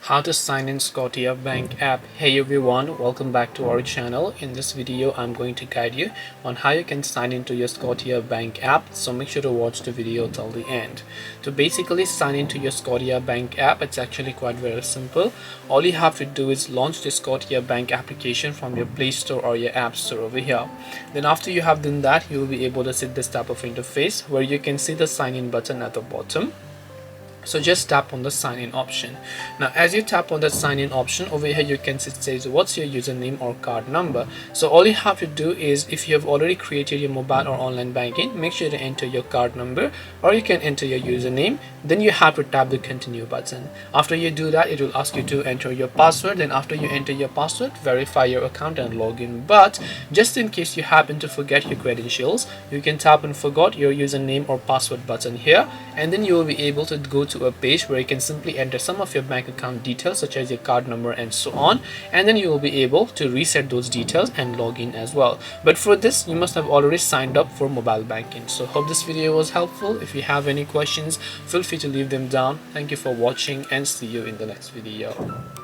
How to sign in Scotiabank app. Hey everyone, welcome back to our channel. In this video I'm going to guide you on how you can sign into your Scotiabank app, so make sure to watch the video till the end. To basically sign into your Scotiabank app, it's actually quite very simple. All you have to do is launch the Scotiabank application from your Play Store or your App Store over here. Then after you have done that, you will be able to see this type of interface where you can see the sign in button at the bottom. So just tap on the sign in option. Now as you tap on the sign in option, over here you can see it says what's your username or card number. So all you have to do is, if you have already created your mobile or online banking, make sure to enter your card number, or you can enter your username. Then you have to tap the continue button. After you do that, it will ask you to enter your password. Then after you enter your password, verify your account and log in. But just in case you happen to forget your credentials, you can tap on forgot your username or password button here, and then you will be able to go to a page where you can simply enter some of your bank account details such as your card number and so on, and then you will be able to reset those details and log in as well. But for this, you must have already signed up for mobile banking. So hope this video was helpful. If you have any questions, feel free to leave them down. Thank you for watching and see you in the next video.